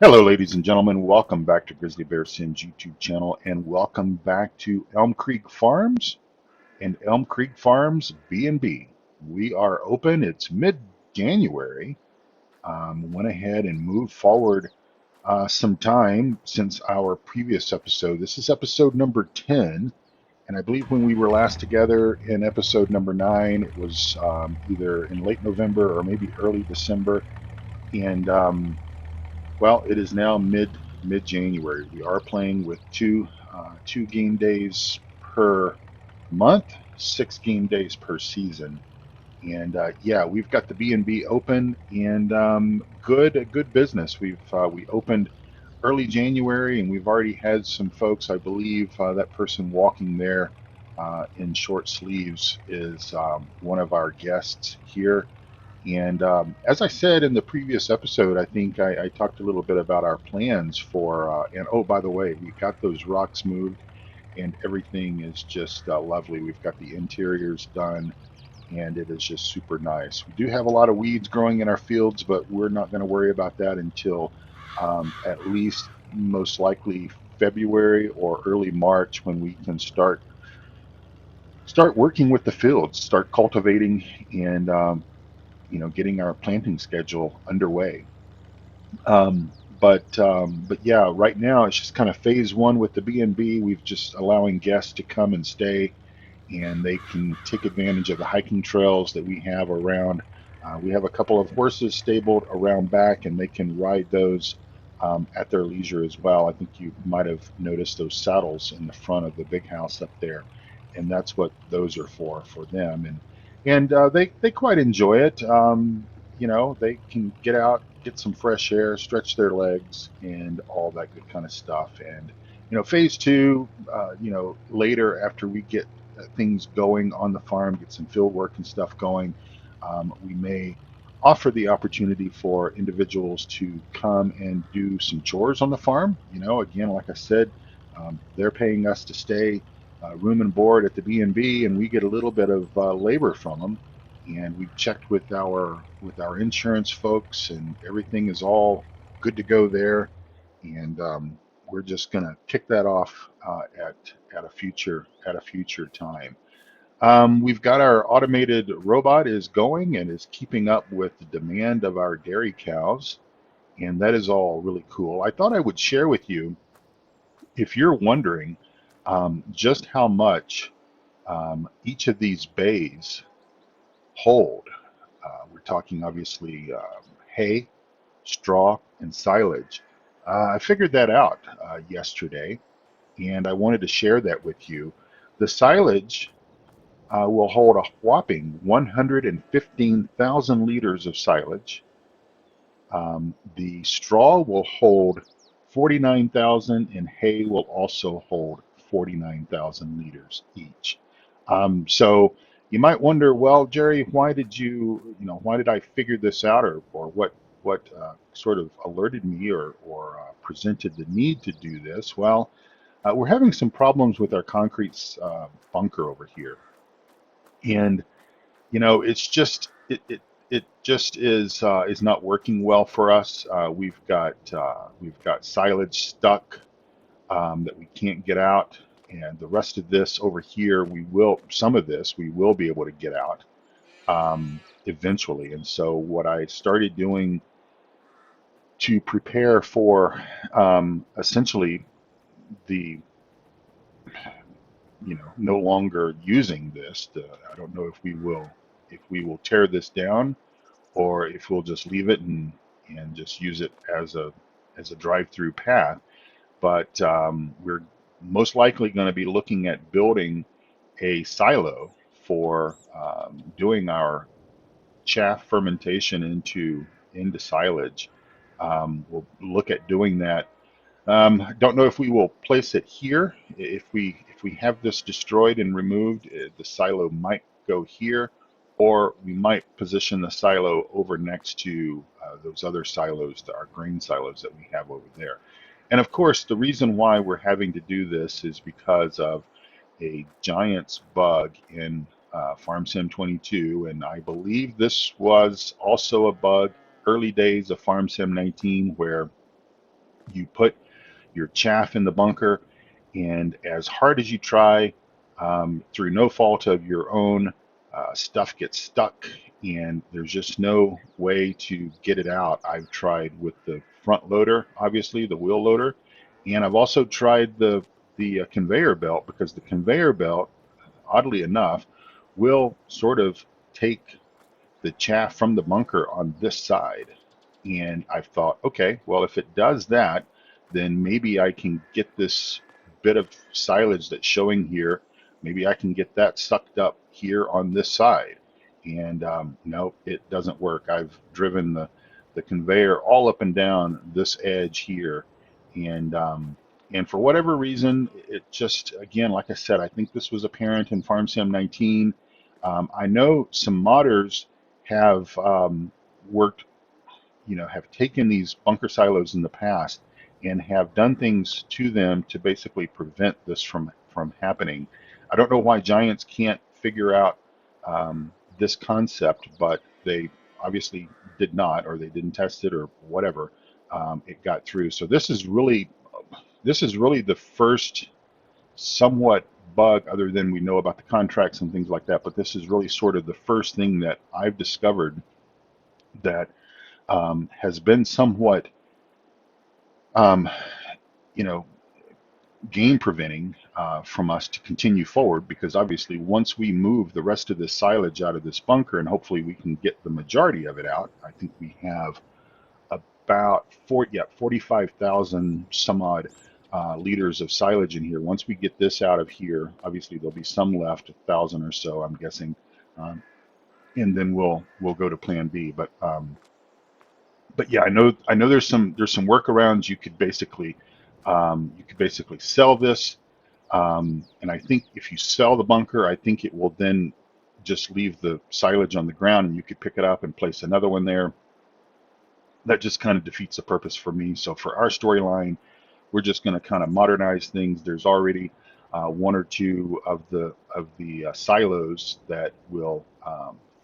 Hello, ladies and gentlemen. Welcome back to Grizzly Bear Sim's YouTube channel, and welcome back to Elm Creek Farms and Elm Creek Farms B&B. We are open. It's mid-January. Went ahead and moved forward some time since our previous episode. This is episode number 10, and I believe when we were last together in episode number 9, it was either in late November or maybe early December, and well, it is now mid January. We are playing with two game days per month, 6 game days per season, and yeah, we've got the B&B open and good business. We opened early January, and we've already had some folks. I believe that person walking there in short sleeves is one of our guests here. And as I said in the previous episode, I think I talked a little bit about our plans for, and oh, by the way, we got those rocks moved and everything is just lovely. We've got the interiors done and it is just super nice. We do have a lot of weeds growing in our fields, but we're not going to worry about that until at least most likely February or early March when we can start working with the fields, start cultivating and getting our planting schedule underway. But yeah, right now it's just kind of phase one with the B&B. We've just allowing guests to come and stay, and they can take advantage of the hiking trails that we have around. We have a couple of horses stabled around back, and they can ride those at their leisure as well. I think you might have noticed those saddles in the front of the big house up there, and that's what those are for them. And they quite enjoy it. They can get out, get some fresh air, stretch their legs, and all that good kind of stuff. And phase two, later after we get things going on the farm, get some field work and stuff going, we may offer the opportunity for individuals to come and do some chores on the farm. Again, like I said, they're paying us to stay room and board at the B&B, and we get a little bit of labor from them. And we've checked with our insurance folks, and everything is all good to go there. And we're just going to kick that off at a future time. We've got our automated robot is going and is keeping up with the demand of our dairy cows, and that is all really cool. I thought I would share with you, if you're wondering just how much each of these bays hold. We're talking obviously hay, straw, and silage. I figured that out yesterday, and I wanted to share that with you. The silage will hold a whopping 115,000 liters of silage. The straw will hold 49,000, and hay will also hold 49,000 liters each. So you might wonder, well, Jerry, why did I figure this out, or what sort of alerted me or presented the need to do this? Well, we're having some problems with our concrete bunker over here, and it just is not working well for us. We've got silage stuck that we can't get out, and the rest of this over here, some of this we will be able to get out eventually. And so what I started doing to prepare for essentially the no longer using this. I don't know if we will tear this down, or if we'll just leave it and just use it as a drive-through path. But we're most likely going to be looking at building a silo for doing our chaff fermentation into silage. We'll look at doing that. Don't know if we will place it here. If we have this destroyed and removed, the silo might go here, or we might position the silo over next to those other silos, our grain silos that we have over there. And of course, the reason why we're having to do this is because of a giant's bug in FarmSim 22, and I believe this was also a bug early days of FarmSim 19, where You put your chaff in the bunker, and as hard as you try, through no fault of your own, stuff gets stuck, and there's just no way to get it out. I've tried with the front loader, obviously the wheel loader, and I've also tried the conveyor belt, because the conveyor belt, oddly enough, will sort of take the chaff from the bunker on this side. And I've thought, okay, well, if it does that, then maybe I can get this bit of silage that's showing here. Maybe I can get that sucked up here on this side. And no, it doesn't work. I've driven the conveyor all up and down this edge here. And, and for whatever reason, it just, again, like I said, I think this was apparent in Farm Sim 19. I know some modders have worked, have taken these bunker silos in the past and have done things to them to basically prevent this from happening. I don't know why Giants can't figure out this concept, but they obviously did not, or they didn't test it, or whatever. It got through. So this is really the first somewhat bug, other than we know about the contracts and things like that. But this is really sort of the first thing that I've discovered that has been somewhat, um, you know, game preventing from us to continue forward, because obviously once we move the rest of this silage out of this bunker, and hopefully we can get the majority of it out. I think we have about 45,000 some odd liters of silage in here. Once we get this out of here, obviously there'll be some left, 1,000 or so, I'm guessing, um, and then we'll go to Plan B. But yeah, I know there's some workarounds. You could basically sell this, and I think if you sell the bunker, I think it will then just leave the silage on the ground, and you could pick it up and place another one there. That just kind of defeats the purpose for me. So for our storyline, we're just going to kind of modernize things. There's already one or two of the silos that will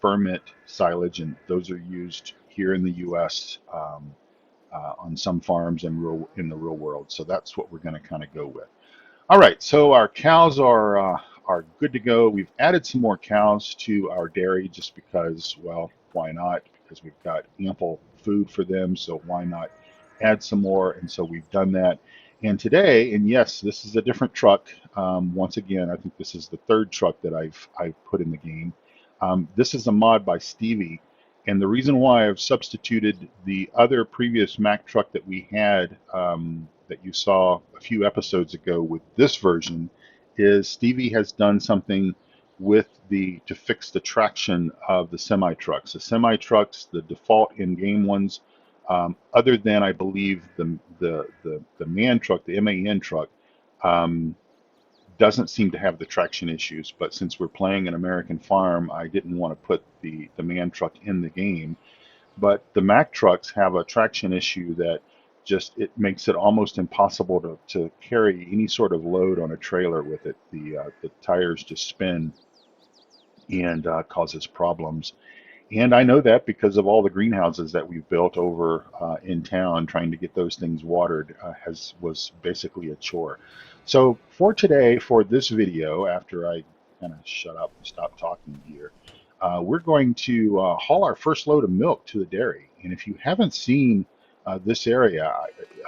ferment silage, and those are used here in the U.S. On some farms and in the real world. So that's what we're going to kind of go with. All right, so our cows are good to go. We've added some more cows to our dairy just because, well, why not? Because we've got ample food for them, so why not add some more? And so we've done that. And today, and yes, this is a different truck. Once again, I think this is the third truck that I've put in the game. This is a mod by Stevie, and the reason why I've substituted the other previous Mack truck that we had, that you saw a few episodes ago, with this version is Stevie has done something to fix the traction of the semi trucks. The semi trucks, the default in-game ones, other than I believe the man truck, the MAN truck, um, doesn't seem to have the traction issues. But since we're playing an American Farm, I didn't want to put the man truck in the game. But the Mack trucks have a traction issue that just it makes it almost impossible to carry any sort of load on a trailer with it. The tires just spin and causes problems. And I know that because of all the greenhouses that we've built over in town. Trying to get those things watered was basically a chore. So for today, for this video, after I kind of shut up and stop talking here, we're going to haul our first load of milk to the dairy. And if you haven't seen this area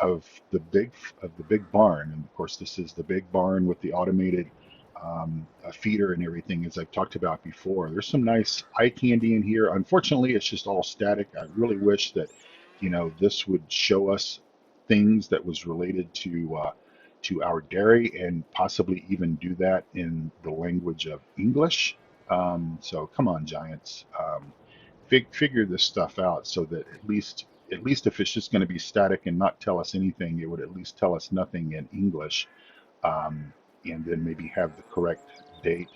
of the big barn, and of course this is the big barn with the automated a feeder and everything, as I've talked about before. There's some nice eye candy in here. Unfortunately, it's just all static. I really wish that, this would show us things that was related to our dairy, and possibly even do that in the language of English. So come on, Giants, figure this stuff out, so that at least if it's just going to be static and not tell us anything, it would at least tell us nothing in English, and then maybe have the correct date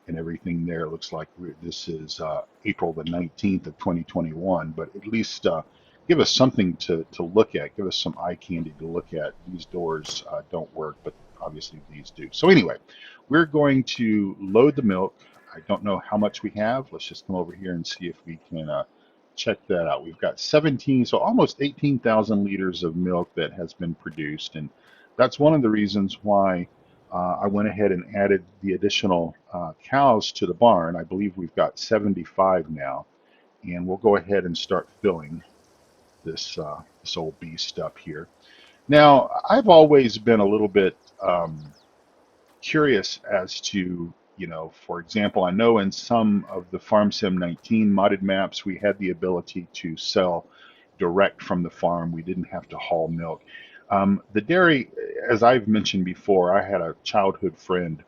and everything there. It looks like this is April the 19th of 2021, but at least give us something to look at. Give us some eye candy to look at. These doors don't work, but obviously these do. So anyway, we're going to load the milk. I don't know how much we have. Let's just come over here and see if we can check that out. We've got 17, so almost 18,000 liters of milk that has been produced, and that's one of the reasons why I went ahead and added the additional cows to the barn. I believe we've got 75 now, and we'll go ahead and start filling this old beast up here. Now, I've always been a little bit curious as to, for example, I know in some of the FarmSim 19 modded maps, we had the ability to sell direct from the farm. We didn't have to haul milk. The dairy, as I've mentioned before, I had a childhood friend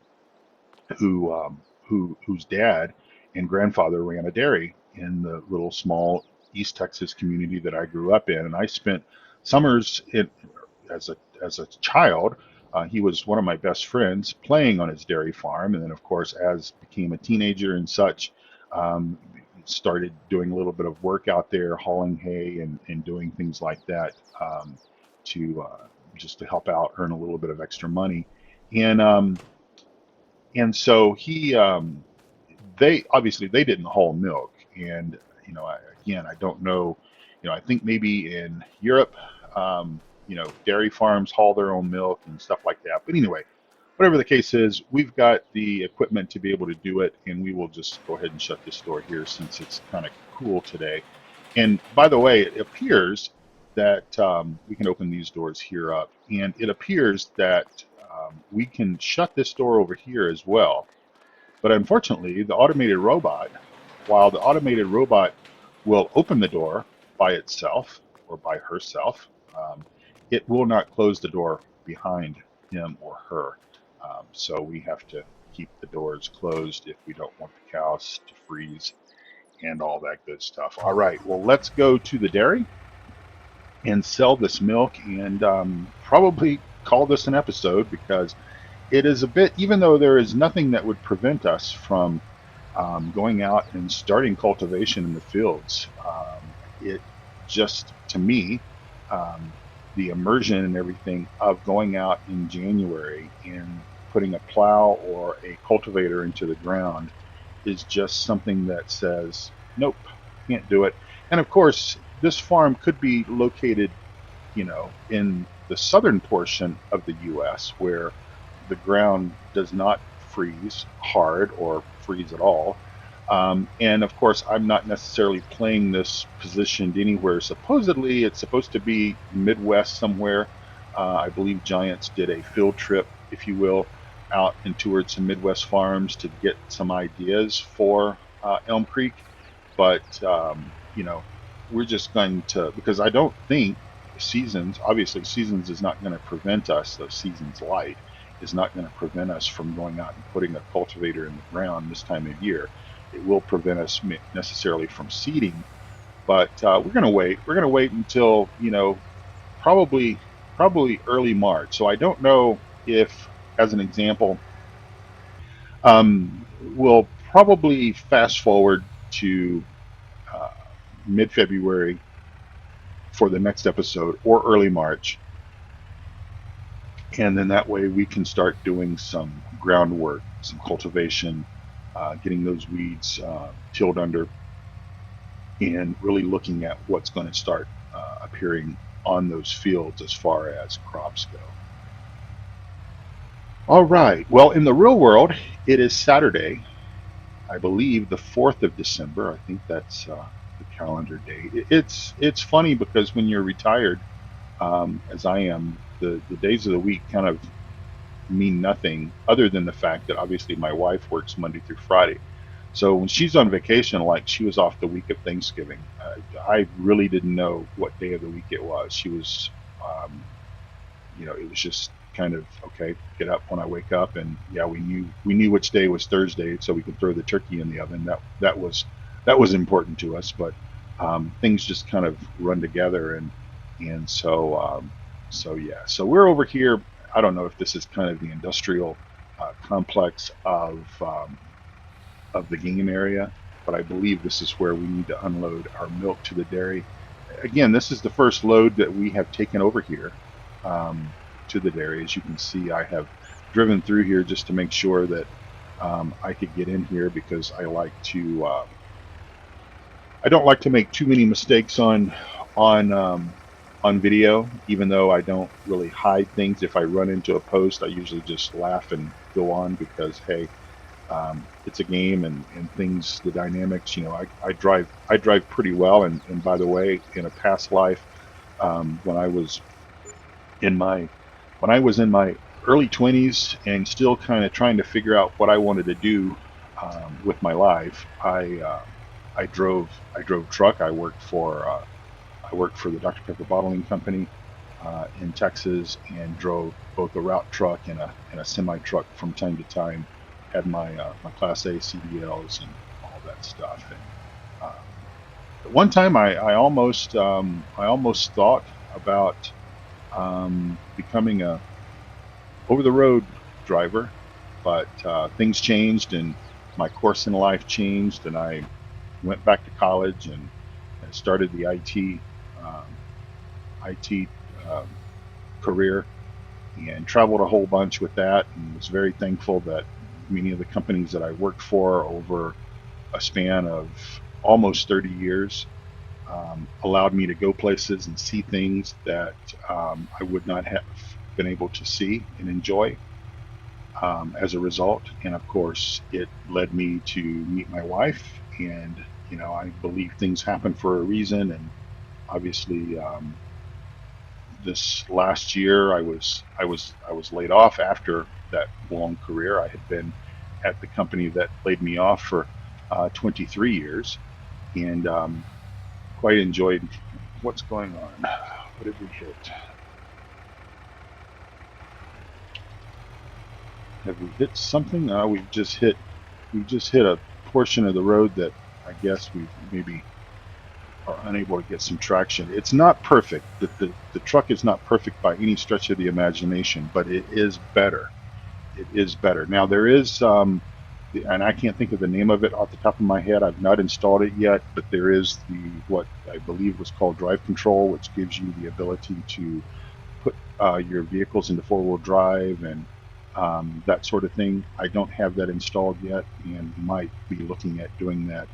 whose dad and grandfather ran a dairy in the little small East Texas community that I grew up in, and I spent summers as a child. He was one of my best friends playing on his dairy farm, and then of course, as became a teenager and such, um, started doing a little bit of work out there, hauling hay and doing things like that to just to help out, earn a little bit of extra money, and so they obviously they didn't haul milk, and again, I don't know, I think maybe in Europe, dairy farms haul their own milk and stuff like that. But anyway, whatever the case is, we've got the equipment to be able to do it, and we will just go ahead and shut this door here since it's kind of cool today. And by the way, it appears that we can open these doors here up, and it appears that we can shut this door over here as well. But unfortunately, the automated robot, while the automated robot will open the door by itself or by herself, it will not close the door behind him or her. So we have to keep the doors closed if we don't want the cows to freeze and all that good stuff. All right, well, let's go to the dairy and sell this milk, and probably call this an episode, because it is a bit, even though there is nothing that would prevent us from going out and starting cultivation in the fields. It just, to me, um, the immersion and everything of going out in January and putting a plow or a cultivator into the ground is just something that says, nope, can't do it. And of course, this farm could be located, in the southern portion of the U.S., where the ground does not freeze hard or freeze at all. And of course, I'm not necessarily playing this positioned anywhere. Supposedly, it's supposed to be Midwest somewhere. I believe Giants did a field trip, if you will, out and toured some Midwest farms to get some ideas for Elm Creek. But, we're just going to, because I don't think obviously, seasons is not going to prevent us, the seasons light is not going to prevent us from going out and putting a cultivator in the ground this time of year. It will prevent us necessarily from seeding, but we're going to wait. We're going to wait until probably early March. So I don't know if, as an example, we'll probably fast forward to uh, mid-February for the next episode, or early March, and then that way we can start doing some groundwork, some cultivation, getting those weeds tilled under, and really looking at what's going to start appearing on those fields as far as crops go. All right. Well, in the real world, it is Saturday, I believe the 4th of December. I think that's the calendar date. It's funny because when you're retired, as I am, the days of the week kind of mean nothing other than the fact that obviously my wife works Monday through Friday. So when she's on vacation, like she was off the week of Thanksgiving, I really didn't know what day of the week it was. She was, um, it was just kind of okay. Get up when I wake up, and yeah, we knew which day was Thursday, so we could throw the turkey in the oven. That was important to us, but things just kind of run together, and so yeah. So we're over here. I don't know if this is kind of the industrial complex of the game area, but I believe this is where we need to unload our milk to the dairy. Again, this is the first load that we have taken over here um, to the dairy. As you can see, I have driven through here just to make sure that I could get in here, because I like to I don't like to make too many mistakes on on video, even though I don't really hide things. If I run into a post, I usually just laugh and go on because hey, it's a game and things, the dynamics. You know, I drive pretty well, and by the way, in a past life, when I was in my early 20s and still kind of trying to figure out what I wanted to do with my life, I drove truck. I worked for the Dr. Pepper bottling company in Texas and drove both a route truck and a semi truck from time to time. Had my Class A CDLs and all that stuff. And at one time, I almost thought about becoming a over the road driver, but things changed and my course in life changed, and I went back to college and started the um, IT um, career and traveled a whole bunch with that, and was very thankful that many of the companies that I worked for over a span of almost 30 years allowed me to go places and see things that I would not have been able to see and enjoy as a result. And of course, it led me to meet my wife. And you know, I believe things happen for a reason. And obviously, this last year, I was laid off after that long career. I had been at the company that laid me off for 23 years, and quite enjoyed what's going on. What did we hit? Have we hit something? We've just hit a portion of the road that I guess we've maybe are unable to get some traction. It's not perfect. The truck is not perfect by any stretch of the imagination, but it is better. It is better. Now there is, and I can't think of the name of it off the top of my head. I've not installed it yet, but there is the what I believe was called drive control, which gives you the ability to put your vehicles into four-wheel drive and that sort of thing. I don't have that installed yet, and might be looking at doing that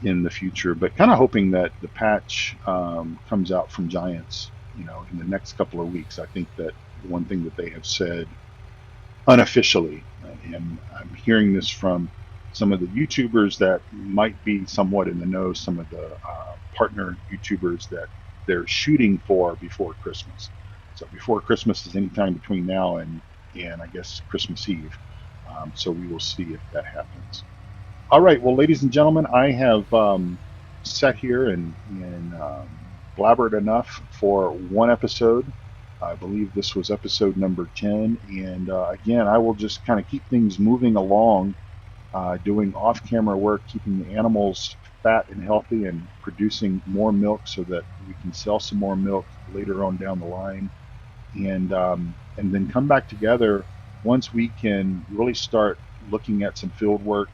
in the future. But kind of hoping that the patch comes out from Giants, you know, in the next couple of weeks. I think that one thing that they have said unofficially, and I'm hearing this from some of the YouTubers that might be somewhat in the know, some of the partner YouTubers that they're shooting for before Christmas. So before Christmas is anytime between now and I guess Christmas Eve. So we will see if that happens. All right, well, ladies and gentlemen, I have sat here and blabbered enough for one episode. I believe this was episode number 10. And again, I will just kind of keep things moving along, doing off camera work, keeping the animals fat and healthy and producing more milk so that we can sell some more milk later on down the line. And then come back together once we can really start looking at some field work.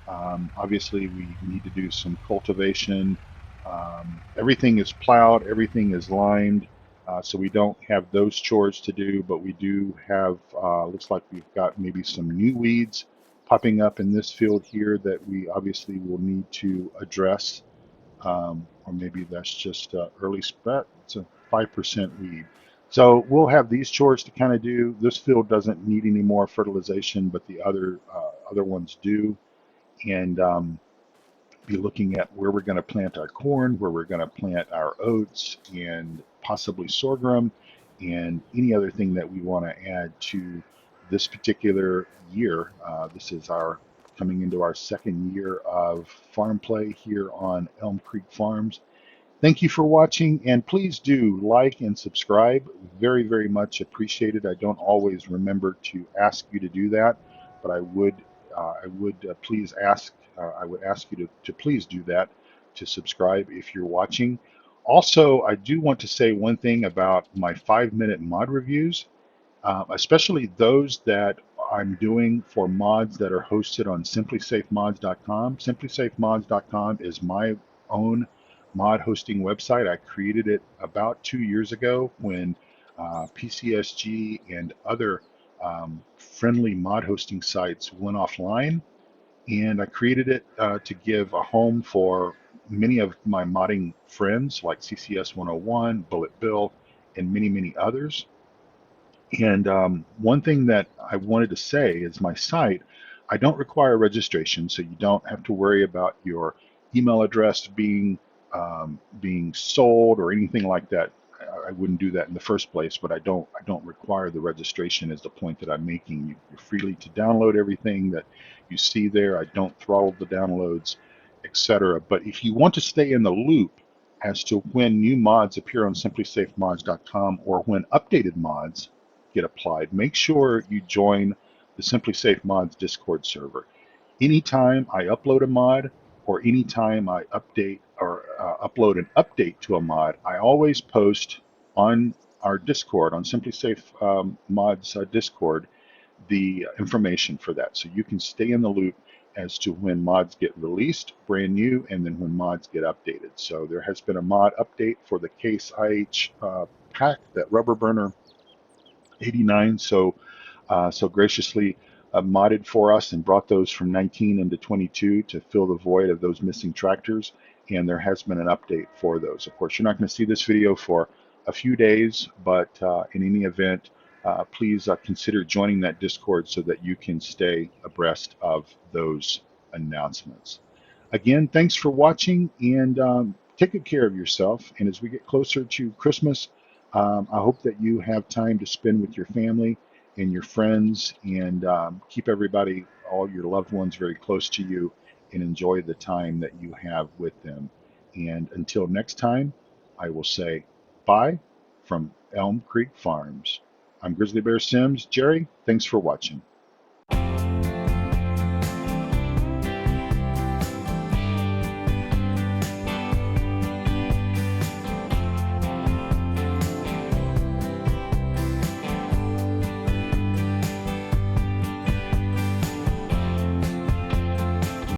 Obviously, we need to do some cultivation. Everything is plowed, everything is lined, so we don't have those chores to do, but we do have, looks like we've got maybe some new weeds popping up in this field here that we obviously will need to address. Or maybe that's just early spread. It's a 5% weed. So we'll have these chores to kind of do. This field doesn't need any more fertilization, but the other ones do. And be looking at where we're going to plant our corn, where we're going to plant our oats, and possibly sorghum, and any other thing that we want to add to this particular year. This is our coming into our second year of farm play here on Elm Creek Farms. Thank you for watching, and please do like and subscribe. Very, very much appreciated. I don't always remember to ask you to do that, but I would please ask. I would ask you to please do that, to subscribe if you're watching. Also, I do want to say one thing about my 5-minute mod reviews, especially those that I'm doing for mods that are hosted on simplysafemods.com. Simplysafemods.com is my own mod hosting website. I created it about 2 years ago when PCSG and other friendly mod hosting sites went offline, and I created it to give a home for many of my modding friends like CCS 101, Bullet Bill, and many, many others. And one thing that I wanted to say is my site, I don't require registration, so you don't have to worry about your email address being sold or anything like that. I wouldn't do that in the first place, but I don't require the registration is the point that I'm making. You're freely to download everything that you see there. I don't throttle the downloads, etc. But if you want to stay in the loop as to when new mods appear on simplysafemods.com or when updated mods get applied, make sure you join the Simply Safe Mods Discord server. Anytime I upload a mod or anytime I update or upload an update to a mod, I always post on our Discord, on Simply Safe Mods Discord, the information for that. So you can stay in the loop as to when mods get released, brand new, and then when mods get updated. So there has been a mod update for the Case IH pack, that rubber burner 89 so graciously modded for us and brought those from 19 into 22 to fill the void of those missing tractors. And there has been an update for those. Of course, you're not going to see this video for a few days, but in any event, please consider joining that Discord so that you can stay abreast of those announcements. Again, thanks for watching, and take good care of yourself. And as we get closer to Christmas, I hope that you have time to spend with your family and your friends, and keep everybody, all your loved ones, very close to you, and enjoy the time that you have with them. And until next time, I will say bye from Elm Creek Farms. I'm Grizzly Bear Sims. Jerry, thanks for watching.